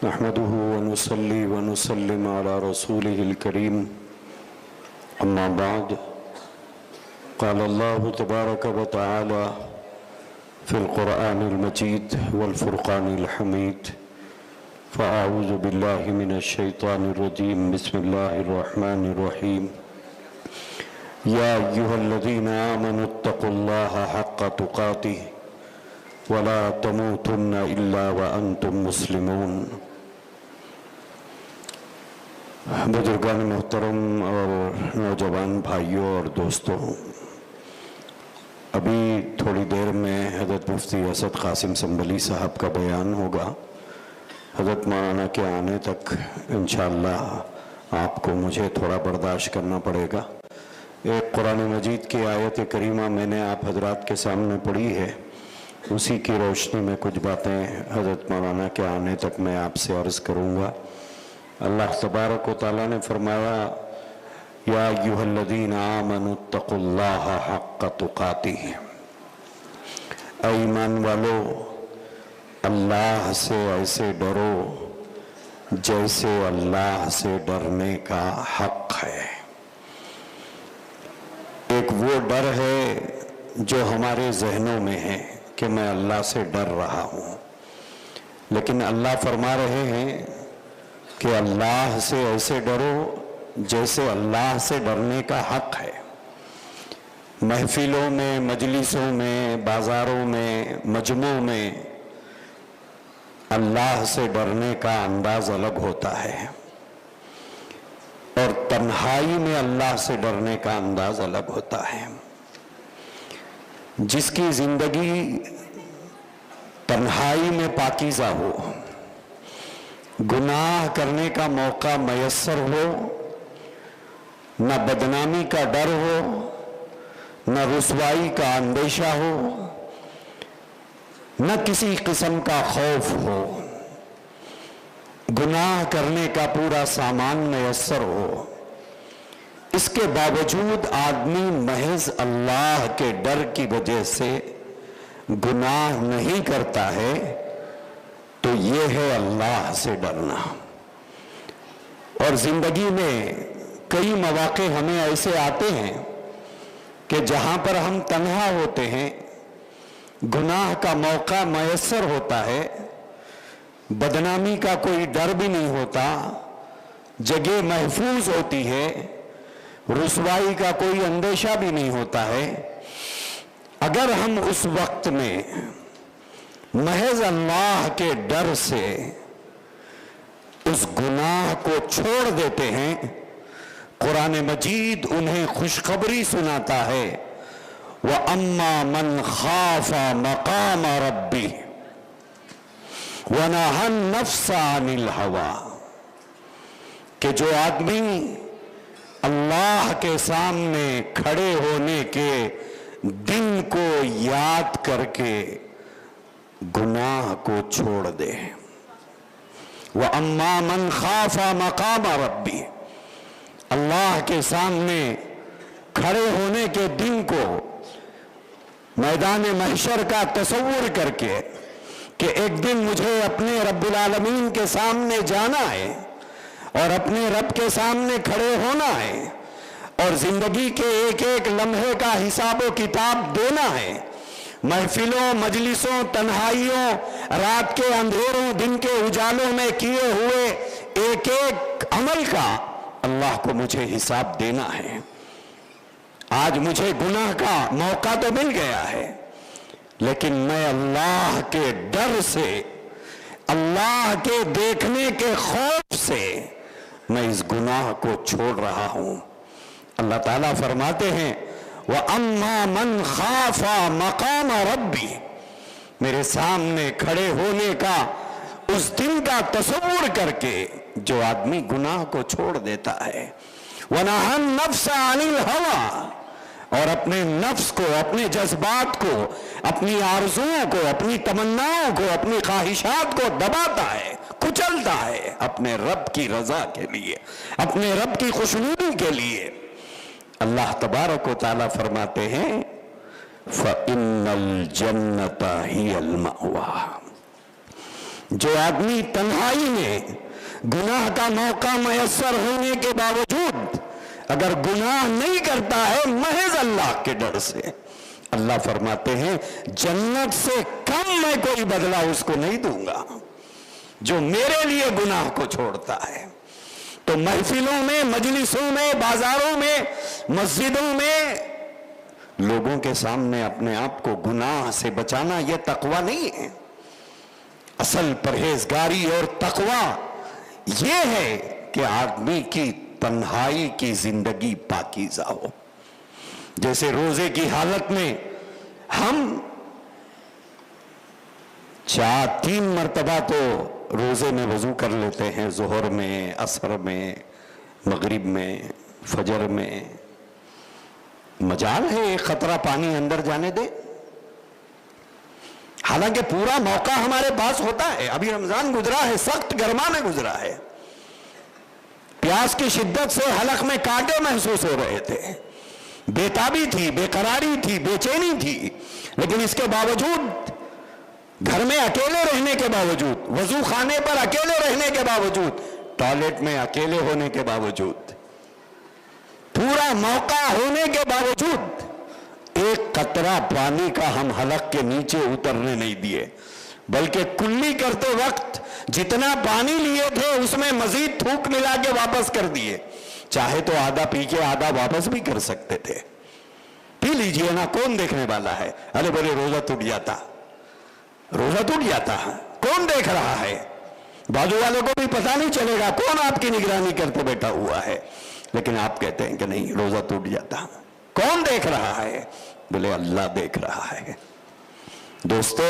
نحمده ونصلي ونسلم على رسوله الكريم أما بعد قال الله تبارك وتعالى في القرآن المجيد والفرقان الحميد فأعوذ بالله من الشيطان الرجيم بسم الله الرحمن الرحيم يا أيها الذين آمنوا اتقوا الله حق تقاته ولا تموتن إلا وأنتم مسلمون۔ بزرگان محترم اور نوجوان بھائیوں اور دوستوں، ابھی تھوڑی دیر میں حضرت مفتی اسد قاسم سنبھلی صاحب کا بیان ہوگا۔ حضرت مولانا کے آنے تک انشاءاللہ آپ کو مجھے تھوڑا برداشت کرنا پڑے گا۔ ایک قرآن مجید کی آیت کریمہ میں نے آپ حضرات کے سامنے پڑھی ہے، اسی کی روشنی میں کچھ باتیں حضرت مولانا کے آنے تک میں آپ سے عرض کروں گا۔ اللہ تبارک و تعالیٰ نے فرمایا یا ایھا الذین آمنوا اتقوا اللہ حق تقاتہ، اے ایمان والو اللہ سے ایسے ڈرو جیسے اللہ سے ڈرنے کا حق ہے۔ ایک وہ ڈر ہے جو ہمارے ذہنوں میں ہے کہ میں اللہ سے ڈر رہا ہوں، لیکن اللہ فرما رہے ہیں کہ اللہ سے ایسے ڈرو جیسے اللہ سے ڈرنے کا حق ہے۔ محفلوں میں، مجلسوں میں، بازاروں میں، مجمعوں میں اللہ سے ڈرنے کا انداز الگ ہوتا ہے، اور تنہائی میں اللہ سے ڈرنے کا انداز الگ ہوتا ہے۔ جس کی زندگی تنہائی میں پاکیزہ ہو، گناہ کرنے کا موقع میسر ہو، نہ بدنامی کا ڈر ہو، نہ رسوائی کا اندیشہ ہو، نہ کسی قسم کا خوف ہو، گناہ کرنے کا پورا سامان میسر ہو، اس کے باوجود آدمی محض اللہ کے ڈر کی وجہ سے گناہ نہیں کرتا ہے، تو یہ ہے اللہ سے ڈرنا۔ اور زندگی میں کئی مواقع ہمیں ایسے آتے ہیں کہ جہاں پر ہم تنہا ہوتے ہیں، گناہ کا موقع میسر ہوتا ہے، بدنامی کا کوئی ڈر بھی نہیں ہوتا، جگہ محفوظ ہوتی ہے، رسوائی کا کوئی اندیشہ بھی نہیں ہوتا ہے۔ اگر ہم اس وقت میں محض اللہ کے ڈر سے اس گناہ کو چھوڑ دیتے ہیں، قرآن مجید انہیں خوشخبری سناتا ہے وَأَمَّا مَنْ خَافَ مَقَامَ رَبِّهِ وَنَهَى النَّفْسَ عَنِ الْهَوَىٰ، کہ جو آدمی اللہ کے سامنے کھڑے ہونے کے دن کو یاد کر کے گناہ کو چھوڑ دے۔ وَأَمَّا مَنْ خَافَ مَقَامَ رَبِّهِ، اللہ کے سامنے کھڑے ہونے کے دن کو، میدان محشر کا تصور کر کے کہ ایک دن مجھے اپنے رب العالمین کے سامنے جانا ہے اور اپنے رب کے سامنے کھڑے ہونا ہے، اور زندگی کے ایک ایک لمحے کا حساب و کتاب دینا ہے۔ محفلوں، مجلسوں، تنہائیوں، رات کے اندھیروں، دن کے اجالوں میں کیے ہوئے ایک ایک عمل کا اللہ کو مجھے حساب دینا ہے۔ آج مجھے گناہ کا موقع تو مل گیا ہے، لیکن میں اللہ کے ڈر سے، اللہ کے دیکھنے کے خوف سے میں اس گناہ کو چھوڑ رہا ہوں۔ اللہ تعالیٰ فرماتے ہیں وَأَمَّا مَنْ خَافَ مَقَامَ رَبِّهِ، میرے سامنے کھڑے ہونے کا اس دن کا تصور کر کے جو آدمی گناہ کو چھوڑ دیتا ہے، وَنَهَى النَّفْسَ عَنِ الْهَوَىٰ، اور اپنے نفس کو، اپنے جذبات کو، اپنی آرزوؤں کو، اپنی تمناؤں کو، اپنی خواہشات کو دباتا ہے، کچلتا ہے اپنے رب کی رضا کے لیے، اپنے رب کی خوشنودی کے لیے۔ اللہ تبارک و تعالیٰ فرماتے ہیں فَإِنَّ الْجَنَّةَ هِيَ الْمَأْوَىٰ، جو آدمی تنہائی میں گناہ کا موقع میسر ہونے کے باوجود اگر گناہ نہیں کرتا ہے محض اللہ کے ڈر سے، اللہ فرماتے ہیں جنت سے کم میں کوئی بدلہ اس کو نہیں دوں گا جو میرے لیے گناہ کو چھوڑتا ہے۔ تو محفلوں میں، مجلسوں میں، بازاروں میں، مسجدوں میں لوگوں کے سامنے اپنے آپ کو گناہ سے بچانا یہ تقوی نہیں ہے۔ اصل پرہیزگاری اور تقوی یہ ہے کہ آدمی کی تنہائی کی زندگی پاکیزہ ہو۔ جیسے روزے کی حالت میں ہم 3 مرتبہ تو روزے میں وضو کر لیتے ہیں، ظہر میں، عصر میں، مغرب میں، فجر میں، مجال ہے ایک قطرہ پانی اندر جانے دے، حالانکہ پورا موقع ہمارے پاس ہوتا ہے۔ ابھی رمضان گزرا ہے، سخت گرما میں گزرا ہے، پیاس کی شدت سے حلق میں کانٹے محسوس ہو رہے تھے، بےتابی تھی، بے قراری تھی، بے چینی تھی، لیکن اس کے باوجود گھر میں اکیلے رہنے کے باوجود، وضو خانے پر اکیلے رہنے کے باوجود، ٹوائلٹ میں اکیلے ہونے کے باوجود، پورا موقع ہونے کے باوجود ایک قطرہ پانی کا ہم حلق کے نیچے اترنے نہیں دیے، بلکہ کلی کرتے وقت جتنا پانی لیے تھے اس میں مزید تھوک ملا کے واپس کر دیے۔ چاہے تو آدھا پی کے آدھا واپس بھی کر سکتے تھے، پی لیجئے نا، کون دیکھنے والا ہے؟ ارے بولے روزہ ٹوٹ جاتا، روزہ ٹوٹ جاتا، کون دیکھ رہا ہے؟ بازو والوں کو بھی پتہ نہیں چلے گا کون آپ کی نگرانی کرتے بیٹھا ہوا ہے، لیکن آپ کہتے ہیں کہ نہیں روزہ ٹوٹ جاتا، کون دیکھ رہا ہے؟ بولے اللہ دیکھ رہا ہے۔ دوستو،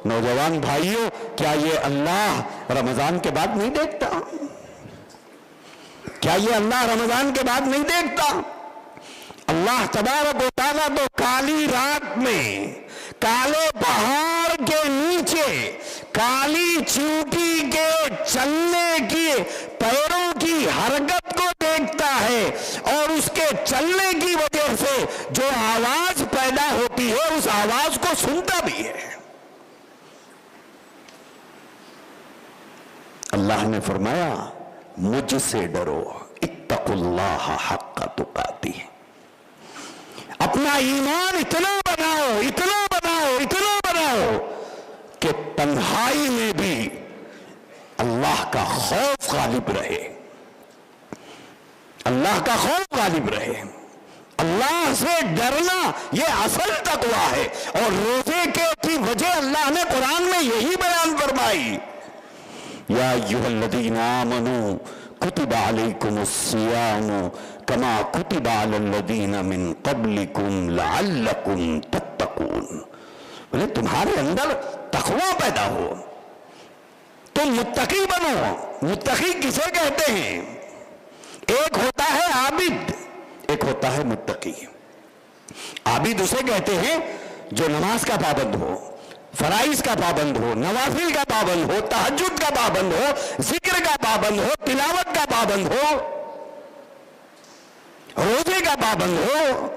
نوجوان بھائیوں، کیا یہ اللہ رمضان کے بعد نہیں دیکھتا؟ کیا یہ اللہ رمضان کے بعد نہیں دیکھتا؟ اللہ تبارک و تعالیٰ تو کالی رات میں، کالے پہاڑ کے نیچے، کالی چیونٹی کے چلنے کی، پیروں کی حرکت کو دیکھتا ہے، اور اس کے چلنے کی وجہ سے جو آواز پیدا ہوتی ہے اس آواز کو سنتا بھی ہے۔ اللہ نے فرمایا مجھ سے ڈرو، اتقوا اللہ حق تقاتہ، اپنا ایمان اتنا بناؤ، اتنا بناؤ، اتنا بناؤ کہ تنہائی میں بھی اللہ کا خوف غالب رہے، اللہ کا خوف غالب رہے۔ اللہ سے ڈرنا یہ اصل تقویٰ ہے، اور روزے کی وجہ اللہ نے قرآن میں یہی بیان فرمائی، یا ایھا الذین آمنوا کتب علیکم الصیام کما کتب علی الذین من قبلکم لعلکم تتقون۔ بولے تمہارے اندر تقویٰ پیدا ہو، تم متقی بنو۔ متقی کسے کہتے ہیں؟ ایک ہوتا ہے عابد، ایک ہوتا ہے متقی۔ عابد اسے کہتے ہیں جو نماز کا پابند ہو، فرائض کا پابند ہو، نوافل کا پابند ہو، تہجد کا پابند ہو، ذکر کا پابند ہو، تلاوت کا پابند ہو، روزے کا پابند ہو،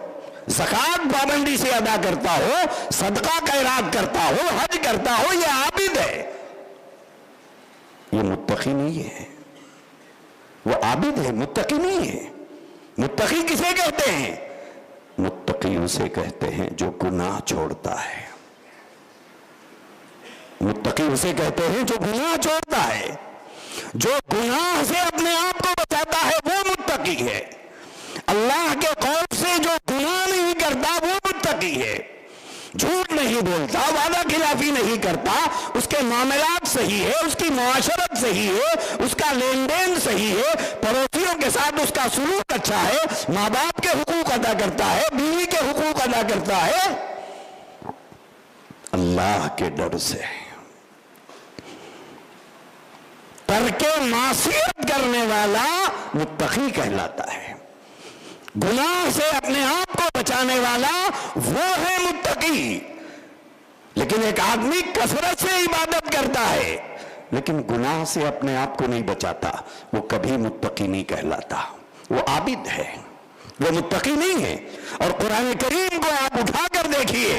زکوٰۃ پابندی سے ادا کرتا ہو، صدقہ خیرات کرتا ہو، حج کرتا ہو، یہ عابد ہے، یہ متقی نہیں ہے۔ وہ عابد ہے، متقی نہیں ہے۔ متقی کسے کہتے ہیں؟ متقی اسے کہتے ہیں جو گناہ چھوڑتا ہے، متقی اسے کہتے ہیں جو گناہ چھوڑتا ہے، جو گناہ سے اپنے آپ کو بچاتا ہے وہ متقی ہے۔ اللہ کے خوف سے جو گناہ نہیں کرتا وہ متقی ہے، جھوٹ نہیں بولتا، وعدہ خلافی نہیں کرتا، اس کے معاملات صحیح ہے، اس کی معاشرت صحیح ہے، اس کا لین دین صحیح ہے، پڑوسیوں کے ساتھ اس کا سلوک اچھا ہے، ماں باپ کے حقوق ادا کرتا ہے، بیوی کے حقوق ادا کرتا ہے، اللہ کے ڈر سے۔ ترک معصیت کرنے والا متقی کہلاتا ہے، گناہ سے اپنے آپ کو بچانے والا وہ ہے متقی۔ لیکن ایک آدمی کثرت سے عبادت کرتا ہے لیکن گناہ سے اپنے آپ کو نہیں بچاتا، وہ کبھی متقی نہیں کہلاتا، وہ عابد ہے، وہ متقی نہیں ہے۔ اور قرآن کریم کو آپ اٹھا کر دیکھیے،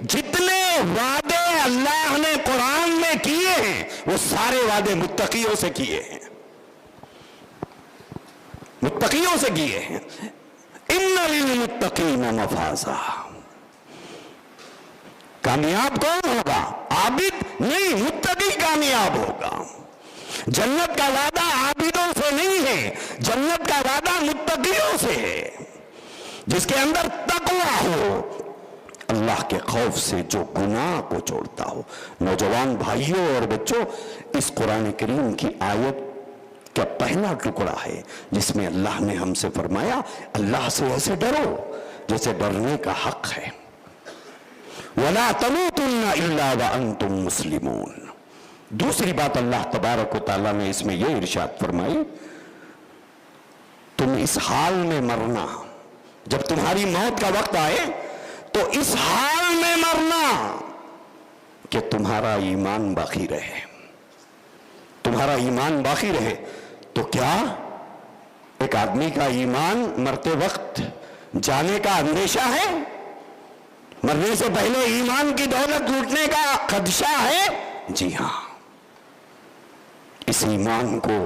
جتنے وعدے اللہ نے قرآن میں کیے ہیں وہ سارے وعدے متقیوں سے کیے ہیں، متقیوں سے کیے ہیں۔ ان للمتقین مفازا۔ کامیاب کون ہوگا؟ عابد نہیں، متقی کامیاب ہوگا۔ جنت کا وعدہ عابدوں سے نہیں ہے، جنت کا وعدہ متقیوں سے ہے، جس کے اندر تقوی ہو، اللہ کے خوف سے جو گناہ کو چھوڑتا ہو۔ نوجوان بھائیوں اور بچوں، اس قرآن کریم کی آیت کا پہلا ٹکڑا ہے جس میں اللہ نے ہم سے فرمایا اللہ سے ایسے ڈرو جیسے ڈرنے کا حق ہے۔ وَلَا تَمُوتُنَّ إِلَّا وَأَنْتُمْ مُسْلِمُونَ۔ دوسری بات اللہ تبارک و تعالیٰ نے اس میں یہ ارشاد فرمائی، تم اس حال میں مرنا، جب تمہاری موت کا وقت آئے تو اس حال میں مرنا کہ تمہارا ایمان باقی رہے، تمہارا ایمان باقی رہے۔ تو کیا ایک آدمی کا ایمان مرتے وقت جانے کا اندیشہ ہے؟ مرنے سے پہلے ایمان کی دولت لوٹنے کا خدشہ ہے؟ جی ہاں، اس ایمان کو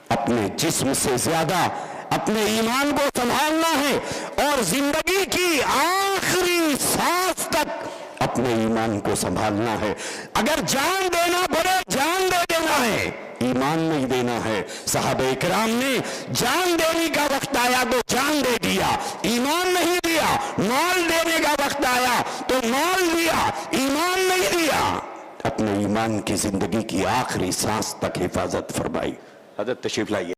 اپنے جسم سے زیادہ اپنے ایمان کو سنبھالنا ہے، اور زندگی کی آخری سانس تک اپنے ایمان کو سنبھالنا ہے۔ اگر جان دینا پڑے جان دے دینا ہے، ایمان نہیں دینا ہے۔ صحابہ کرام نے جان دینے کا وقت آیا تو جان دے دیا، ایمان نہیں دیا۔ مال دینے کا وقت آیا تو مال دیا، ایمان نہیں دیا۔ اپنے ایمان کی زندگی کی آخری سانس تک حفاظت فرمائی۔ حضرت تشریف لائیے۔